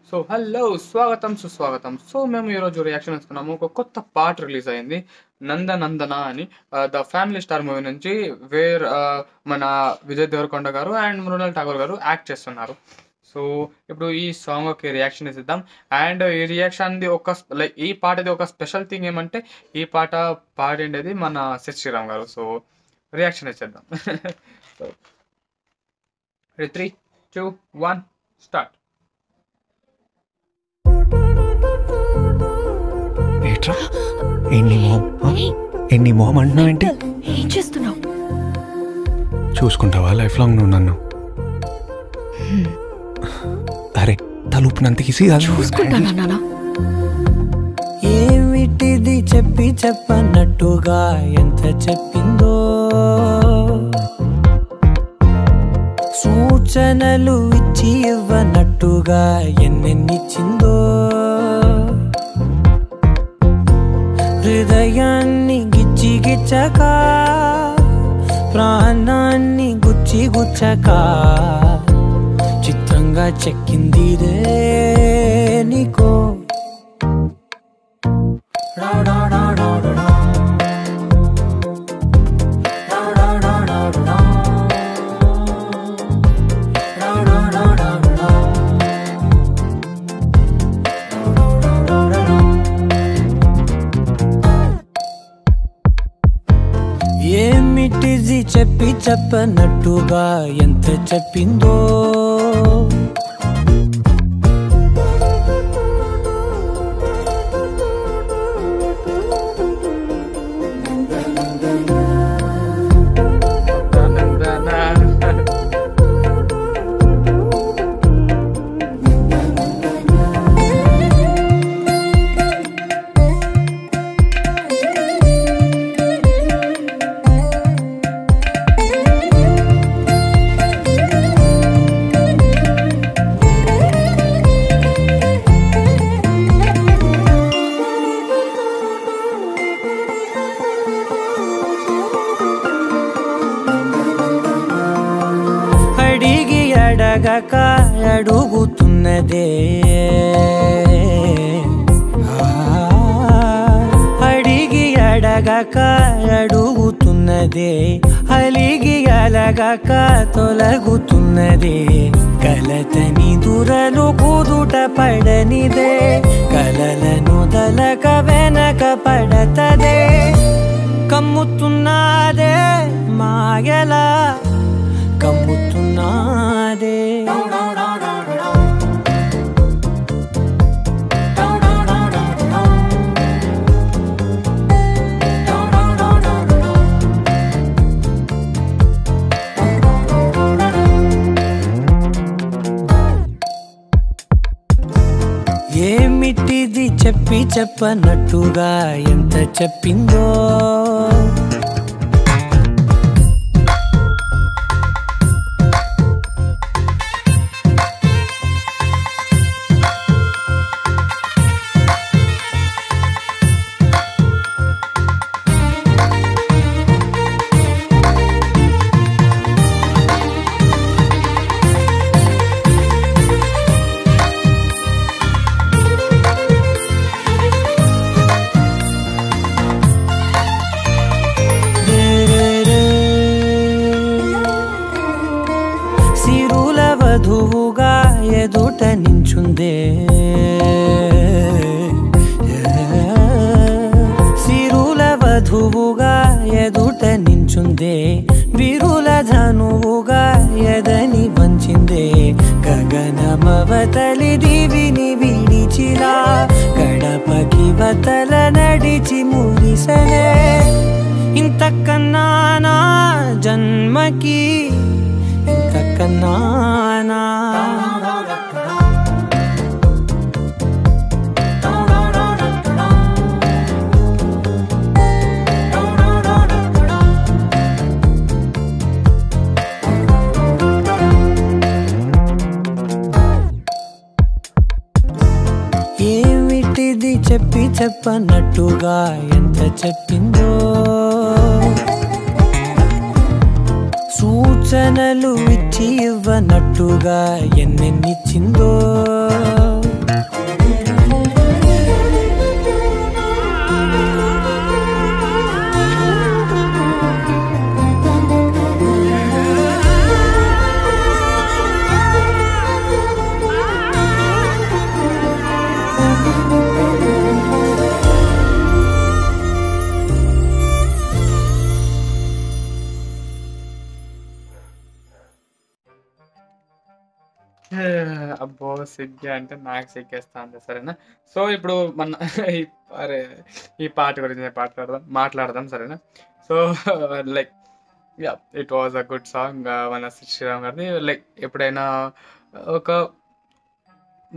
So hello స్వాగతం సుస్వాగతం. So మేము ఈరోజు రియాక్షన్ ఇస్తున్నాము. ఒక కొత్త పాట రిలీజ్ అయింది, నందనందన అని, ద ఫ్యామిలీ స్టార్ మూవీ నుంచి. మన విజయ్ దేవరకొండ గారు అండ్ మృణాల్ ఠాగూర్ గారు యాక్ట్ చేస్తున్నారు. సో ఇప్పుడు ఈ సాంగ్కి రియాక్షన్ ఇద్దాం. అండ్ ఈ రియాక్షన్ది ఈ పాటది ఒక స్పెషల్ థింగ్ ఏమంటే, ఈ పాట పాడిండేది మన సిద్ శ్రీరామ్ గారు. సో రియాక్షన్ ఇచ్చేద్దాం. So 3, 2, 1 start. ఎన్ని మొహం అంటున్నావు ఏంటి? ఏం చేస్తున్నావు? చూసుకుంటావా లైఫ్ లాంగ్ నువ్వు నన్ను? అరే తలుపునంత ఈజీ కాదు. చూసుకుంటానా నాన్న? ఏమిటిది చెప్పన్నట్టుగా ఎంత చెప్పిందో, సూచనలు ఇచ్చి ఇవ్వనట్టుగా ఎన్నెన్నిచ్చిందో, హృదయాన్ని గిచ్చి గిచ్చక ప్రాణాన్ని గుచ్చి గుచ్చక చిత్రంగా చెక్కిందిరే నీకో. ఏమిటిది చెప్పన్నట్టుగా ఎంత చెప్పిందో, అడిగి అడగక అడుగుతున్నదే, అడిగి అడగక అడుగుతున్నదే, అలిగి అలగక తొలగుతున్నదే, కలతని దురలు కుదుట పడనిదే, కలలను దలక వెనక పడతదే, కమ్ముతున్నదే మాయలా కమ్ముతున్నదే. ఏమిటిది చెప్పన్నట్టుగా ఎంత చెప్పిందో, వధువుగా ఎదుట నించుందే, సిరుల వధువుగా ఎదుట నించుందే, విరుల ధనువుగా ఎదని వంచిందే, గగనమవతలి దివిని విడిచిలా గడపకి వతల నడిచి మురిసనే, ఇంతకన్నా నా జన్మకి ఇంతకన్నానా. ఏమిటిది చెప్పన్నట్టుగా ఎంత చెప్పిందో, సూచనలు ఇచ్చి ఇవ్వనట్టుగా ఎన్నెన్నిచ్చిందో, అబ్బో సిగ్గే అంటే నాకు సిగ్గేస్తా ఉంది సరేనా. సో ఇప్పుడు మన అరే ఈ పాట గురించి మాట్లాడదాం సరేనా. So like yeah it was a good song మన శ్రీరామ్ గారిది. లైక్ ఎప్పుడైనా ఒక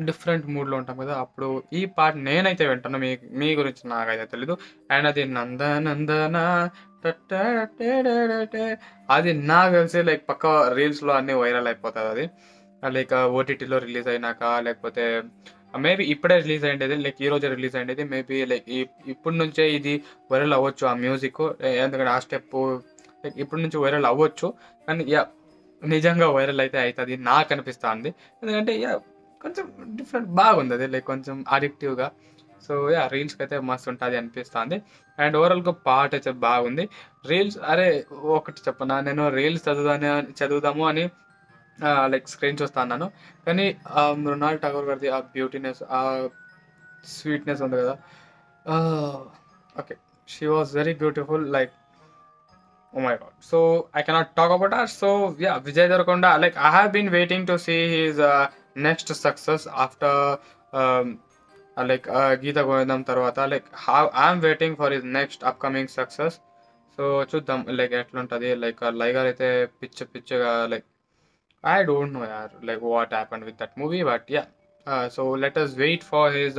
డిఫరెంట్ మూడ్లో ఉంటాం కదా, అప్పుడు ఈ పాట నేనైతే వింటాను. మీ గురించి నాకైతే తెలీదు. అండ్ అది నందనందన అది నాకు తెలిసి లైక్ పక్క రీల్స్లో అన్నీ వైరల్ అయిపోతుంది అది. లైక్ ఓటీటీలో రిలీజ్ అయినాక, లేకపోతే మేబీ ఇప్పుడే రిలీజ్ అయ్యేది, లైక్ ఈ రోజే రిలీజ్ అయ్యేది. మేబీ లైక్ ఇప్పటి నుంచే ఇది వైరల్ అవ్వచ్చు ఆ మ్యూజిక్, ఎందుకంటే ఆ స్టెప్ లైక్ ఇప్పటి నుంచి వైరల్ అవ్వచ్చు. కానీ యా నిజంగా వైరల్ అయితే అవుతుంది నాకు అనిపిస్తుంది. ఎందుకంటే యా కొంచెం డిఫరెంట్ బాగుంది అది, లైక్ కొంచెం అడిక్టివ్గా. సో యా రీల్స్కి అయితే మస్తు ఉంటుంది అనిపిస్తుంది. అండ్ ఓవరాల్గా పాట అయితే బాగుంది. రీల్స్ అరే ఒకటి చెప్పనా, నేను రీల్స్ చదువుదాము అని లైక్ స్క్రీన్ చూస్తా అన్నాను. కానీ మృణాల్ ఠాగూర్ గారిది ఆ బ్యూటీనెస్, ఆ స్వీట్నెస్ ఉంది కదా, okay she was very beautiful. Like oh my god, so I cannot talk about her. So yeah, Vijay Deverakonda, like I have been waiting to see his next success after Geeta Govindam tarvata. Like how I'm waiting for his next upcoming success. So చూద్దాం like ఎట్లుంటుంది. Like లైగర్ అయితే పిచ్చగా like I don't know yaar, like what happened with that movie, but yeah, so let us wait for his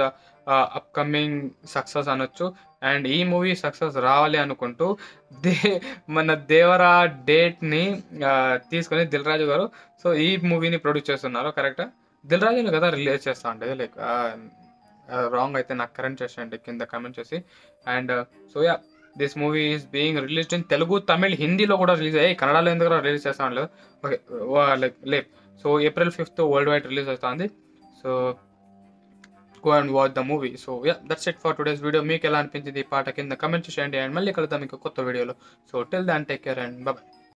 upcoming success అనొచ్చు. And ఈ movie success రావాలి అనుకుంటూ మన దేవరా డేట్ని తీసుకొని దిల్ రాజు గారు సో ఈ మూవీని ప్రొడ్యూస్ చేస్తున్నారు. కరెక్టా? దిల్ రాజుని కదా రిలీజ్ చేస్తా ఉంటుంది. లైక్ రాంగ్ అయితే నాకు కరెంట్ చేసేయండి కింద కమెంట్ చేసి. And so ya this movie is being released in Telugu, Tamil, హిందీలో కూడా రిలీజ్ అయ్యాయి. కన్నడలో ఎందుకు రిలీజ్ చేస్తాను లేదు. Okay like so April 5th world wide release అవుతుంది. So go and watch the movie. So yeah, that's it for today's video. మీకు ఎలా అనిపించింది ఈ పాట కింద కమెంట్ చేయండి. అండ్ మళ్ళీ కలుద్దాం ఇంకో కొత్త వీడియోలో. So till then, take care and bye bye.